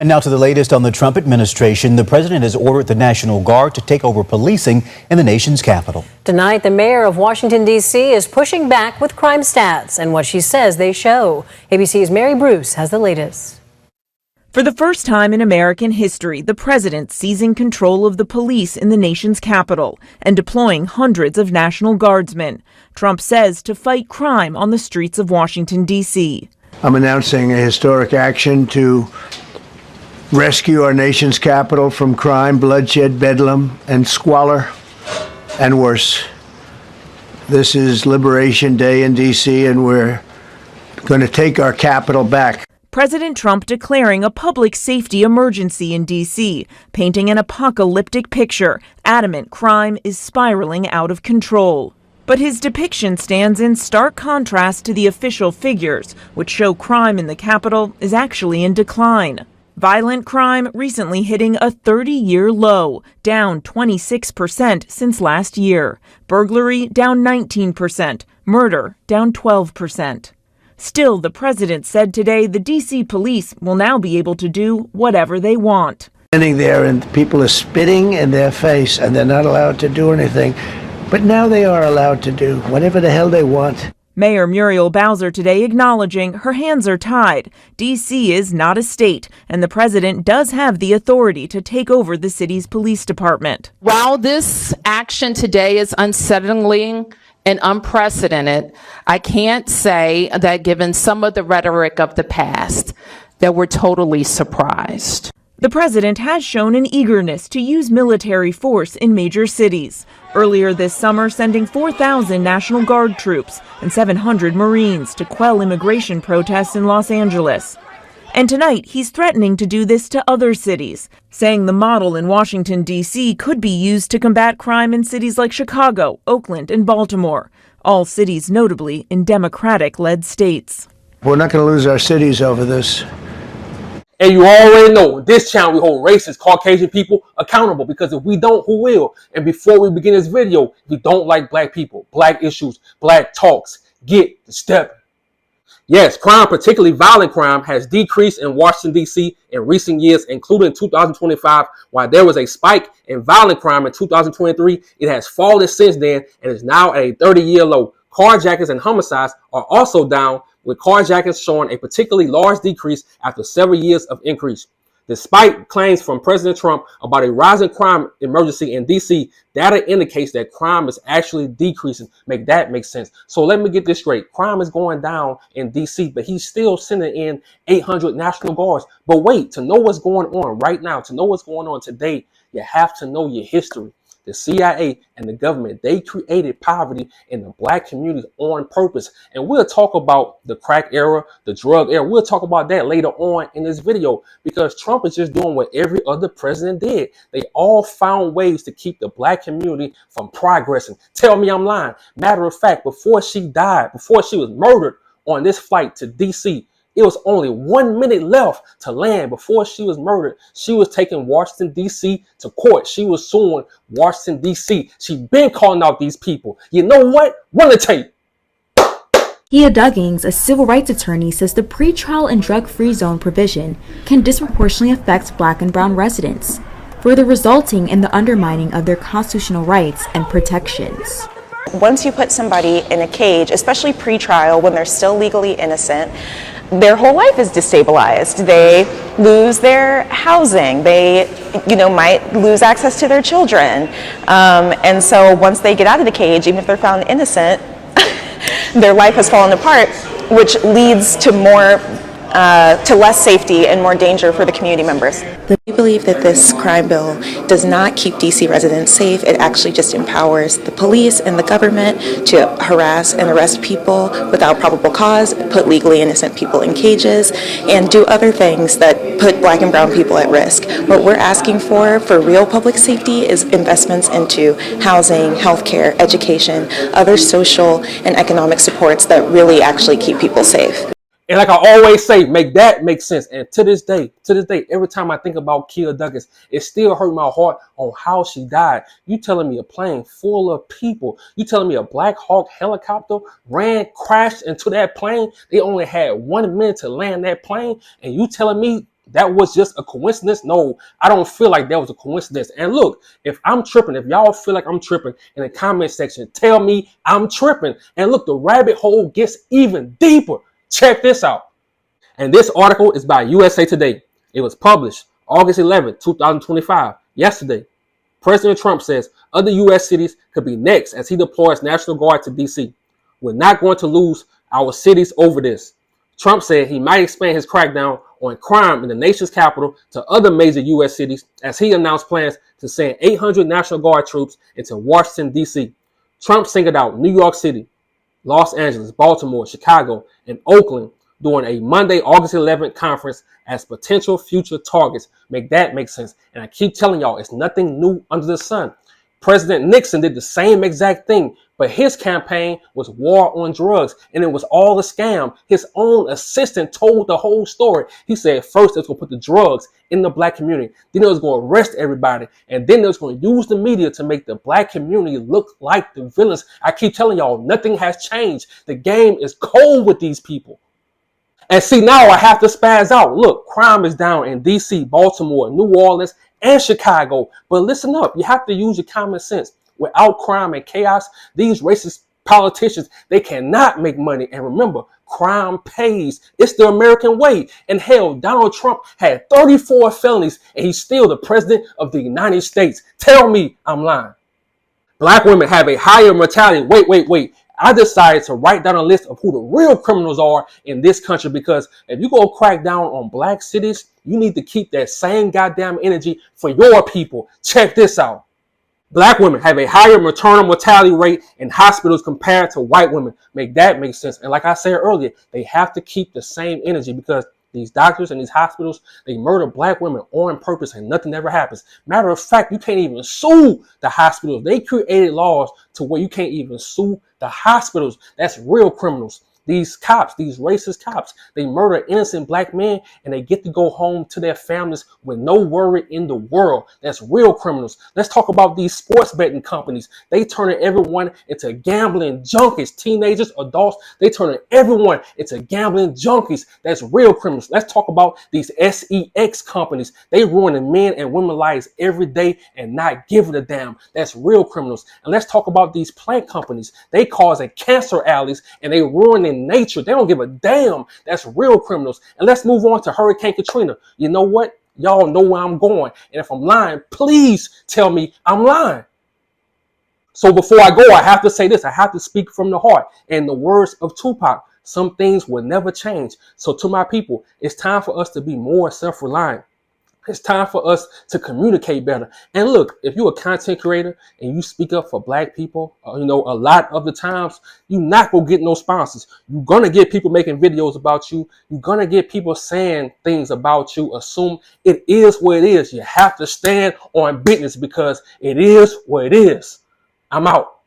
And now to the latest on the Trump administration. The president has ordered the National Guard to take over policing in the nation's capital. Tonight, the mayor of Washington, D.C. is pushing back with crime stats and what she says they show. ABC's Mary Bruce has the latest. For the first time in American history, the president seizing control of the police in the nation's capital and deploying hundreds of National Guardsmen. Trump says to fight crime on the streets of Washington, D.C. I'm announcing a historic action to rescue our nation's capital from crime, bloodshed, bedlam, and squalor, and worse. This is Liberation Day in D.C., and we're going to take our capital back. President Trump declaring a public safety emergency in D.C., painting an apocalyptic picture, adamant crime is spiraling out of control. But his depiction stands in stark contrast to the official figures, which show crime in the capital is actually in decline. Violent crime recently hitting a 30-year low, down 26% since last year. Burglary down 19%, murder down 12%. Still, the president said today the D.C. police will now be able to do whatever they want. Standing there and people are spitting in their face and they're not allowed to do anything. But now they are allowed to do whatever the hell they want. Mayor Muriel Bowser today acknowledging her hands are tied. D.C. is not a state, and the president does have the authority to take over the city's police department. While this action today is unsettling and unprecedented, I can't say that given some of the rhetoric of the past, that we're totally surprised. The president has shown an eagerness to use military force in major cities. Earlier this summer, sending 4,000 National Guard troops and 700 Marines to quell immigration protests in Los Angeles. And tonight, he's threatening to do this to other cities, saying the model in Washington, D.C. could be used to combat crime in cities like Chicago, Oakland, and Baltimore, all cities notably in Democratic-led states. We're not going to lose our cities over this. And you already know, this channel we hold racist Caucasian people accountable, because if we don't, who will? And before we begin this video, if you don't like black people, black issues, black talks, get the step. Yes, crime, particularly violent crime, has decreased in Washington, D.C. in recent years, including 2025. While there was a spike in violent crime in 2023, it has fallen since then and is now at a 30-year low. Carjackings and homicides are also down, with carjackings showing a particularly large decrease after several years of increase. Despite claims from President Trump about a rising crime emergency in D.C., data indicates that crime is actually decreasing. Make that make sense. So let me get this straight. Crime is going down in D.C., but he's still sending in 800 National Guards. But wait, to know what's going on right now, to know what's going on today, you have to know your history. The CIA and the government, they created poverty in the black community on purpose. And we'll talk about the crack era, the drug era. We'll talk about that later on in this video, because Trump is just doing what every other president did. They all found ways to keep the black community from progressing. Tell me I'm lying. Matter of fact, before she died, before she was murdered on this flight to DC, it was only 1 minute left to land before she was murdered. She was taking Washington, D.C. to court. She was suing Washington, D.C. She'd been calling out these people. You know what? Run the tape. Kia Duggins, a civil rights attorney, says the pretrial and drug-free zone provision can disproportionately affect black and brown residents, further resulting in the undermining of their constitutional rights and protections. Once you put somebody in a cage, especially pre-trial when they're still legally innocent, their whole life is destabilized. They lose their housing. They, might lose access to their children. And so once they get out of the cage, even if they're found innocent, their life has fallen apart, which leads to to less safety and more danger for the community members. We believe that this crime bill does not keep DC residents safe. It actually just empowers the police and the government to harass and arrest people without probable cause, put legally innocent people in cages, and do other things that put black and brown people at risk. What we're asking for real public safety is investments into housing, healthcare, education, other social and economic supports that really actually keep people safe. And like I always say, make that make sense. And to this day, every time I think about Kia Duggins, it still hurt my heart on how she died. You telling me a plane full of people? You telling me a Black Hawk helicopter crashed into that plane? They only had 1 minute to land that plane, and you telling me that was just a coincidence? No, I don't feel like that was a coincidence. And look, if I'm tripping, if y'all feel like I'm tripping in the comment section, tell me I'm tripping. And look, the rabbit hole gets even deeper. Check this out. And this article is by USA Today. It was published August 11th, 2025, yesterday. President Trump says other U.S. cities could be next as he deploys National Guard to D.C. We're not going to lose our cities over this. Trump said he might expand his crackdown on crime in the nation's capital to other major U.S. cities as he announced plans to send 800 National Guard troops into Washington, D.C. Trump singled out New York City, Los Angeles, Baltimore, Chicago, and Oakland during a Monday, August 11th conference as potential future targets. Make that make sense. And I keep telling y'all, it's nothing new under the sun. President Nixon did the same exact thing, but his campaign was war on drugs, and it was all a scam. His own assistant told the whole story. He said first they was going to put the drugs in the black community, then it was going to arrest everybody, and then they was going to use the media to make the black community look like the villains. I keep telling y'all, nothing has changed. The game is cold with these people. And see, now I have to spaz out. Look, crime is down in D.C., Baltimore, New Orleans, and Chicago. But listen up, you have to use your common sense. Without crime and chaos, these racist politicians, they cannot make money. And remember, crime pays. It's the American way. And hell, Donald Trump had 34 felonies, and he's still the president of the United States. Tell me I'm lying. Black women have a higher mortality. Wait. I decided to write down a list of who the real criminals are in this country, because if you go crack down on black cities, you need to keep that same goddamn energy for your people. Check this out. Black women have a higher maternal mortality rate in hospitals compared to white women. Make that make sense. And like I said earlier, they have to keep the same energy because these doctors and these hospitals, they murder black women on purpose and nothing ever happens. Matter of fact, you can't even sue the hospitals. They created laws to where you can't even sue the hospitals. That's real criminals. These cops, these racist cops, they murder innocent black men and they get to go home to their families with no worry in the world. That's real criminals. Let's talk about these sports betting companies. They turning everyone into gambling junkies. Teenagers, adults, they turning everyone into gambling junkies. That's real criminals. Let's talk about these sex companies. They ruining men and women's lives every day and not giving a damn. That's real criminals. And let's talk about these plant companies. They causing cancer alleys and they ruining nature. They don't give a damn. That's real criminals. And let's move on to Hurricane Katrina. You know what? Y'all know where I'm going. And if I'm lying, please tell me I'm lying. So before I go, I have to say this. I have to speak from the heart. And the words of Tupac, some things will never change. So to my people, it's time for us to be more self-reliant. It's time for us to communicate better. And look, if you're a content creator and you speak up for black people, a lot of the times, you're not going to get no sponsors. You're going to get people making videos about you. You're going to get people saying things about you. Assume it is what it is. You have to stand on business because it is what it is. I'm out.